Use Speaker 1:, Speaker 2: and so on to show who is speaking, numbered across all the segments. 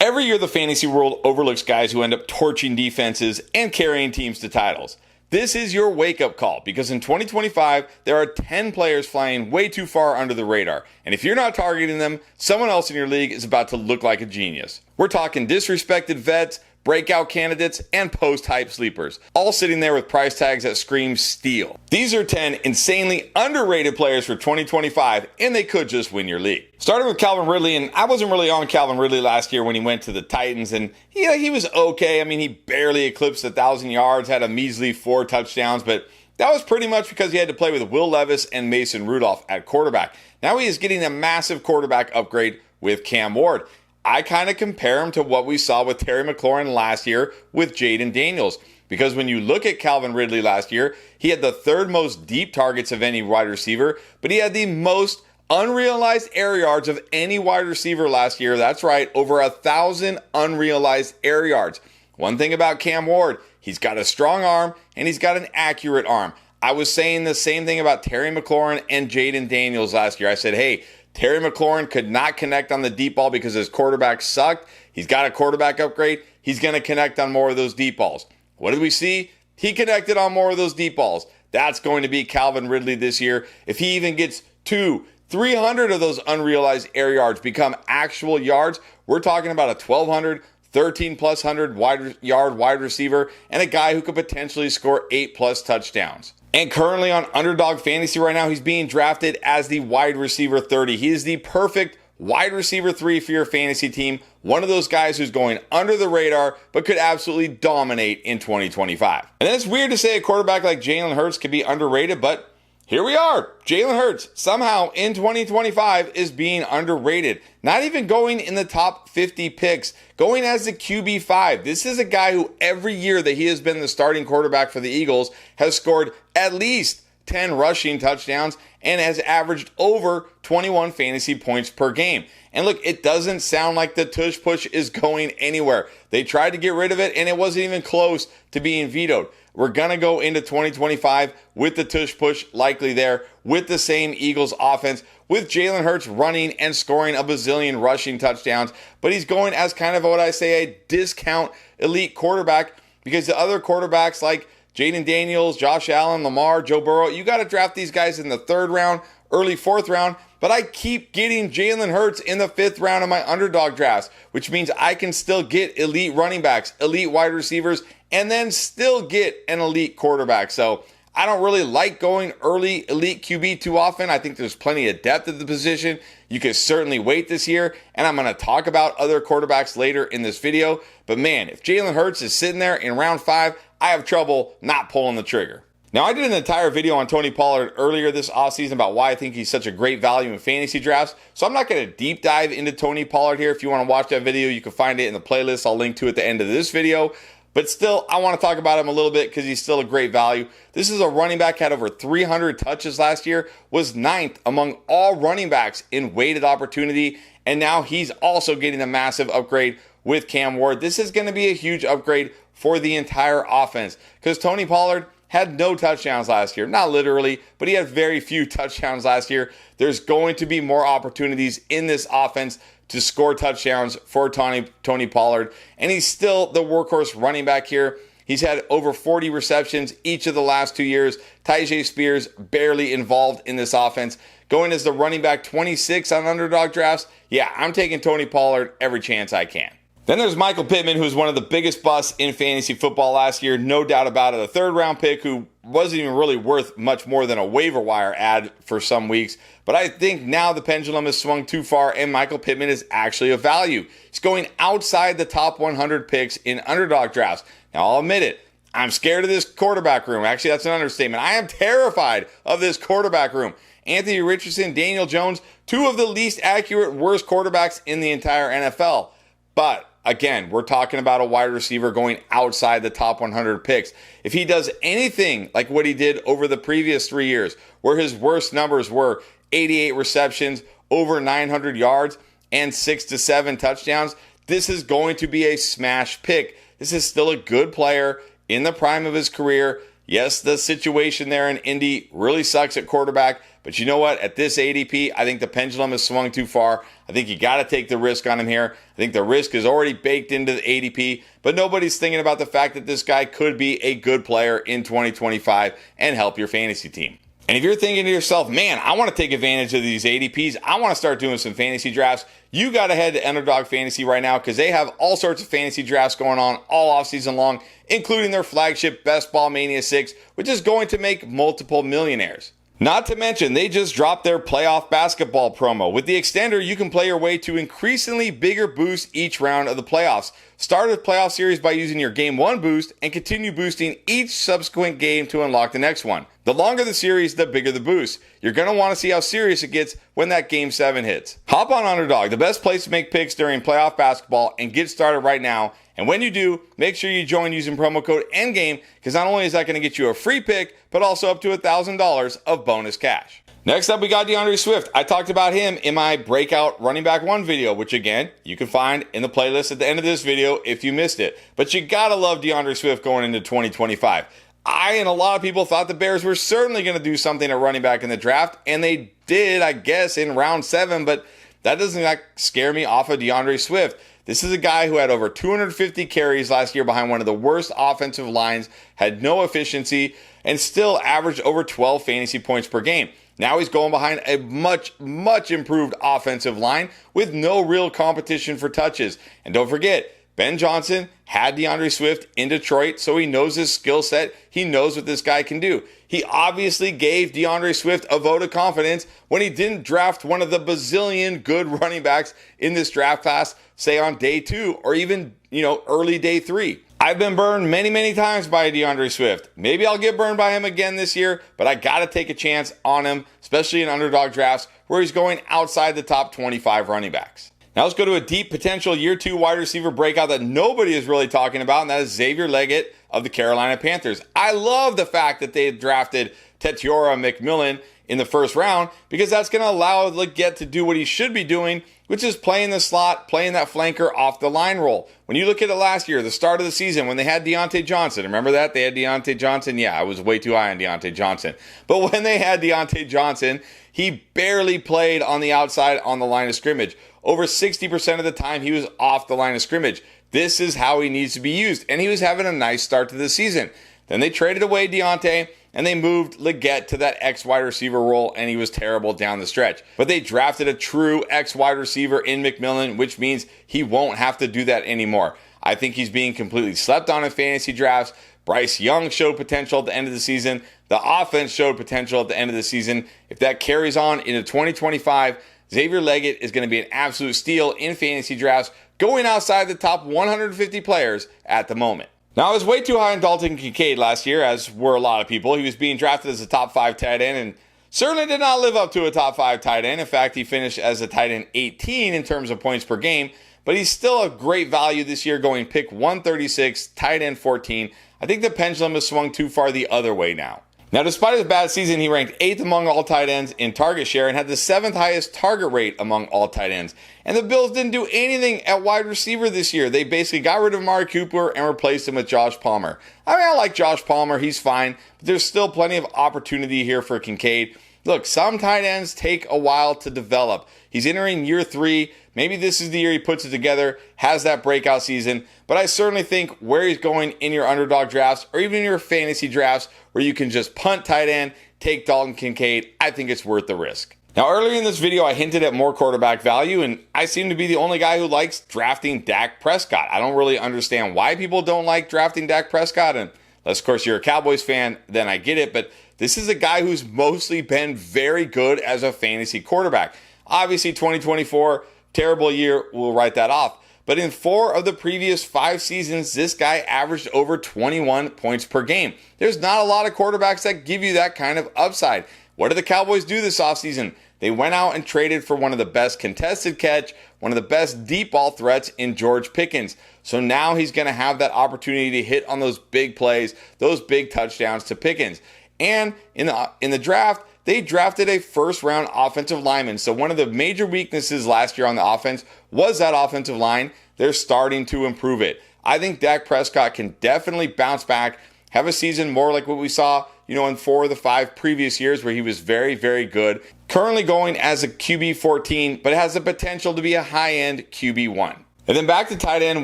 Speaker 1: Every year, the fantasy world overlooks guys who end up torching defenses and carrying teams to titles. This is your wake-up call because in 2025, there are 10 players flying way too far under the radar. And if you're not targeting them, someone else in your league is about to look like a genius. We're talking disrespected vets, breakout candidates, and post-hype sleepers, all sitting there with price tags that scream steal. These are 10 insanely underrated players for 2025, and they could just win your league. Starting with Calvin Ridley, and I wasn't really on Calvin Ridley last year when he went to the Titans, and yeah, he was okay. I mean, he barely eclipsed 1,000 yards, had a measly 4 touchdowns, but that was pretty much because he had to play with Will Levis and Mason Rudolph at quarterback. Now he is getting a massive quarterback upgrade with Cam Ward. I kind of compare him to what we saw with Terry McLaurin last year with Jayden Daniels. Because when you look at Calvin Ridley last year, he had the third most deep targets of any wide receiver, but he had the most unrealized air yards of any wide receiver last year. That's right, over 1,000 unrealized air yards. One thing about Cam Ward, he's got a strong arm and he's got an accurate arm. I was saying the same thing about Terry McLaurin and Jayden Daniels last year. I said, hey, Terry McLaurin could not connect on the deep ball because his quarterback sucked. He's got a quarterback upgrade. He's going to connect on more of those deep balls. What did we see? He connected on more of those deep balls. That's going to be Calvin Ridley this year. If he even gets 300 of those unrealized air yards become actual yards, we're talking about a 1,200, 13-plus hundred wide receiver and a guy who could potentially score 8-plus touchdowns. And currently on Underdog Fantasy right now, he's being drafted as the wide receiver 30. He is the perfect wide receiver 3 for your fantasy team. One of those guys who's going under the radar, but could absolutely dominate in 2025. And then it's weird to say a quarterback like Jalen Hurts could be underrated, but here we are. Jalen Hurts somehow in 2025 is being underrated. Not even going in the top 50 picks, going as the QB5. This is a guy who every year that he has been the starting quarterback for the Eagles has scored at least 10 rushing touchdowns and has averaged over 21 fantasy points per game. And look, it doesn't sound like the tush push is going anywhere. They tried to get rid of it and it wasn't even close to being vetoed. We're going to go into 2025 with the tush push likely there, with the same Eagles offense, with Jalen Hurts running and scoring a bazillion rushing touchdowns. But he's going as kind of what I say, a discount elite quarterback, because the other quarterbacks like Jayden Daniels, Josh Allen, Lamar, Joe Burrow, you got to draft these guys in the 3rd round, early 4th round. But I keep getting Jalen Hurts in the 5th round of my underdog drafts, which means I can still get elite running backs, elite wide receivers, and then still get an elite quarterback. So I don't really like going early elite QB too often. I think there's plenty of depth at the position. You could certainly wait this year, and I'm going to talk about other quarterbacks later in this video. But man, if Jalen Hurts is sitting there in round 5, I have trouble not pulling the trigger. Now, I did an entire video on Tony Pollard earlier this offseason about why I think he's such a great value in fantasy drafts. So I'm not going to deep dive into Tony Pollard here. If you want to watch that video, you can find it in the playlist. I'll link to it at the end of this video. But still, I want to talk about him a little bit because he's still a great value. This is a running back, had over 300 touches last year, was 9th among all running backs in weighted opportunity, and now he's also getting a massive upgrade with Cam Ward. This is going to be a huge upgrade for the entire offense because Tony Pollard had no touchdowns last year. Not literally, but he had very few touchdowns last year. There's going to be more opportunities in this offense to score touchdowns for Tony Pollard. And he's still the workhorse running back here. He's had over 40 receptions each of the last 2 years. Tyjae Spears barely involved in this offense. Going as the running back 26 on underdog drafts. Yeah, I'm taking Tony Pollard every chance I can. Then there's Michael Pittman, who's one of the biggest busts in fantasy football last year. No doubt about it. A 3rd round pick who wasn't even really worth much more than a waiver wire ad for some weeks. But I think now the pendulum has swung too far and Michael Pittman is actually a value. He's going outside the top 100 picks in underdog drafts. Now, I'll admit it. I'm scared of this quarterback room. Actually, that's an understatement. I am terrified of this quarterback room. Anthony Richardson, Daniel Jones, 2 of the least accurate, worst quarterbacks in the entire NFL. But again, we're talking about a wide receiver going outside the top 100 picks. If he does anything like what he did over the previous 3 years, where his worst numbers were 88 receptions, over 900 yards, and 6 to 7 touchdowns, this is going to be a smash pick. This is still a good player in the prime of his career. Yes, the situation there in Indy really sucks at quarterback, but you know what? At this ADP, I think the pendulum has swung too far. I think you got to take the risk on him here. I think the risk is already baked into the ADP, but nobody's thinking about the fact that this guy could be a good player in 2025 and help your fantasy team. And if you're thinking to yourself, man, I want to take advantage of these ADPs, I want to start doing some fantasy drafts, you got to head to Underdog Fantasy right now because they have all sorts of fantasy drafts going on all offseason long, including their flagship Best Ball Mania 6, which is going to make multiple millionaires. Not to mention, they just dropped their playoff basketball promo. With the extender, you can play your way to increasingly bigger boosts each round of the playoffs. Start a playoff series by using your Game 1 boost and continue boosting each subsequent game to unlock the next one. The longer the series, the bigger the boost. You're going to want to see how serious it gets when that Game 7 hits. Hop on Underdog, the best place to make picks during playoff basketball, and get started right now. And when you do, make sure you join using promo code ENDGAME because not only is that going to get you a free pick, but also up to $1,000 of bonus cash. Next up, we got DeAndre Swift. I talked about him in my Breakout Running Back 1 video, which again, you can find in the playlist at the end of this video if you missed it. But you gotta love DeAndre Swift going into 2025. I and a lot of people thought the Bears were certainly going to do something at running back in the draft, and they did, I guess, in round 7, but that doesn't scare me off of DeAndre Swift. This is a guy who had over 250 carries last year behind one of the worst offensive lines, had no efficiency, and still averaged over 12 fantasy points per game. Now he's going behind a much, much improved offensive line with no real competition for touches. And don't forget, Ben Johnson had DeAndre Swift in Detroit, so he knows his skill set. He knows what this guy can do. He obviously gave DeAndre Swift a vote of confidence when he didn't draft one of the bazillion good running backs in this draft class, say on day 2 or even, early day 3. I've been burned many, many times by DeAndre Swift. Maybe I'll get burned by him again this year, but I got to take a chance on him, especially in underdog drafts where he's going outside the top 25 running backs. Now let's go to a deep potential year 2 wide receiver breakout that nobody is really talking about, and that is Xavier Legette of the Carolina Panthers. I love the fact that they drafted Tetairoa McMillan in the first round because that's going to allow Legette to do what he should be doing, which is playing the slot, playing that flanker off the line role. When you look at it last year, the start of the season, when they had Deontay Johnson, remember that? They had Deontay Johnson? Yeah, I was way too high on Deontay Johnson. But when they had Deontay Johnson, he barely played on the outside on the line of scrimmage. Over 60% of the time, he was off the line of scrimmage. This is how he needs to be used. And he was having a nice start to the season. Then they traded away Deontay, and they moved Legette to that X wide receiver role, and he was terrible down the stretch. But they drafted a true X wide receiver in McMillan, which means he won't have to do that anymore. I think he's being completely slept on in fantasy drafts. Bryce Young showed potential at the end of the season. The offense showed potential at the end of the season. If that carries on into 2025, Xavier Legette is going to be an absolute steal in fantasy drafts, going outside the top 150 players at the moment. Now, I was way too high on Dalton Kincaid last year, as were a lot of people. He was being drafted as a top 5 tight end and certainly did not live up to a top 5 tight end. In fact, he finished as a tight end 18 in terms of points per game, but he's still a great value this year, going pick 136, tight end 14. I think the pendulum has swung too far the other way now. Now, despite his bad season, he ranked 8th among all tight ends in target share and had the 7th highest target rate among all tight ends. And the Bills didn't do anything at wide receiver this year. They basically got rid of Amari Cooper and replaced him with Josh Palmer. I like Josh Palmer. He's fine. But there's still plenty of opportunity here for Kincaid. Look, some tight ends take a while to develop. He's entering year 3. Maybe this is the year he puts it together, has that breakout season. But I certainly think where he's going in your underdog drafts or even your fantasy drafts where you can just punt tight end, take Dalton Kincaid, I think it's worth the risk. Now, earlier in this video, I hinted at more quarterback value, and I seem to be the only guy who likes drafting Dak Prescott. I don't really understand why people don't like drafting Dak Prescott, and unless, of course, you're a Cowboys fan, then I get it. But this is a guy who's mostly been very good as a fantasy quarterback. Obviously, 2024, terrible year, we'll write that off. But in 4 of the previous 5 seasons, this guy averaged over 21 points per game. There's not a lot of quarterbacks that give you that kind of upside. What did the Cowboys do this offseason? They went out and traded for one of the best contested catch, one of the best deep ball threats in George Pickens. So now he's going to have that opportunity to hit on those big plays, those big touchdowns to Pickens. And in the draft, they drafted a first-round offensive lineman. So one of the major weaknesses last year on the offense was that offensive line. They're starting to improve it. I think Dak Prescott can definitely bounce back. have a season more like what we saw, in 4 of the 5 previous years where he was very, very good. Currently going as a QB 14, but has the potential to be a high-end QB 1. And then back to tight end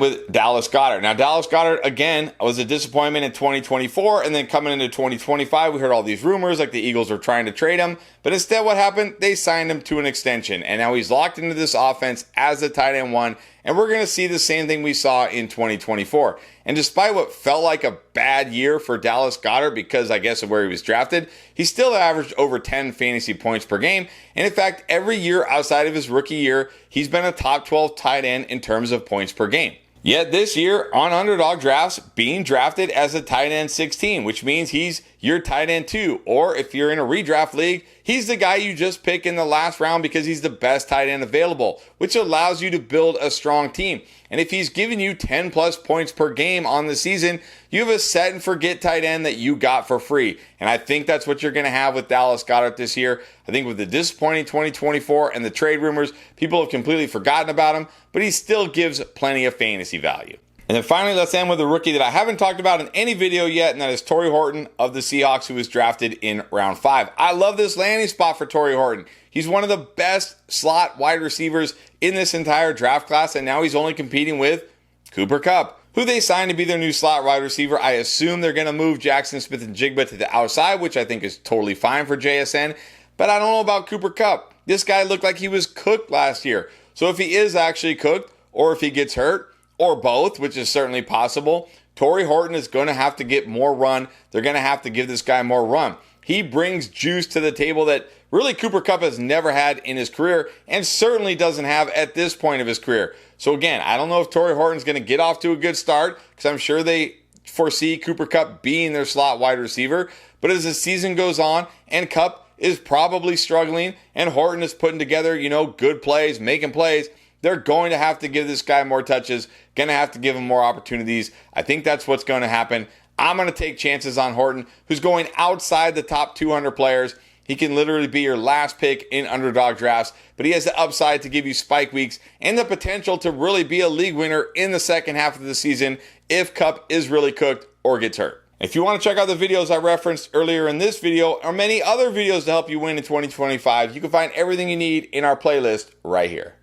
Speaker 1: with Dallas Goedert. Now, Dallas Goedert, again, was a disappointment in 2024. And then coming into 2025, we heard all these rumors like the Eagles were trying to trade him. But instead, what happened? They signed him to an extension. And now he's locked into this offense as a tight end 1. And we're going to see the same thing we saw in 2024. And despite what felt like a bad year for Dallas Goedert because I guess of where he was drafted, he still averaged over 10 fantasy points per game. And in fact, every year outside of his rookie year, he's been a top 12 tight end in terms of points per game. Yet this year on Underdog Drafts, being drafted as a tight end 16, which means he's your tight end 2. Or if you're in a redraft league, he's the guy you just pick in the last round because he's the best tight end available, which allows you to build a strong team. And if he's giving you 10 plus points per game on the season, you have a set and forget tight end that you got for free. And I think that's what you're going to have with Dallas Goedert this year. I think with the disappointing 2024 and the trade rumors, people have completely forgotten about him, but he still gives plenty of fantasy value. And then finally, let's end with a rookie that I haven't talked about in any video yet, and that is Torrey Horton of the Seahawks, who was drafted in round 5. I love this landing spot for Torrey Horton. He's one of the best slot wide receivers in this entire draft class, and now he's only competing with Cooper Kupp, who they signed to be their new slot wide receiver. I assume they're going to move Jackson Smith-Njigba to the outside, which I think is totally fine for JSN, but I don't know about Cooper Kupp. This guy looked like he was cooked last year. So if he is actually cooked, or if he gets hurt, or both, which is certainly possible, Torrey Horton is going to have to get more run. They're going to have to give this guy more run. He brings juice to the table that really Cooper Kupp has never had in his career and certainly doesn't have at this point of his career. So again, I don't know if Torrey Horton's going to get off to a good start because I'm sure they foresee Cooper Kupp being their slot wide receiver. But as the season goes on and Kupp is probably struggling and Horton is putting together, good plays, making plays, they're going to have to give this guy more touches, going to have to give him more opportunities. I think that's what's going to happen. I'm going to take chances on Horton, who's going outside the top 200 players. He can literally be your last pick in Underdog Drafts, but he has the upside to give you spike weeks and the potential to really be a league winner in the second half of the season if Kupp is really cooked or gets hurt. If you want to check out the videos I referenced earlier in this video or many other videos to help you win in 2025, you can find everything you need in our playlist right here.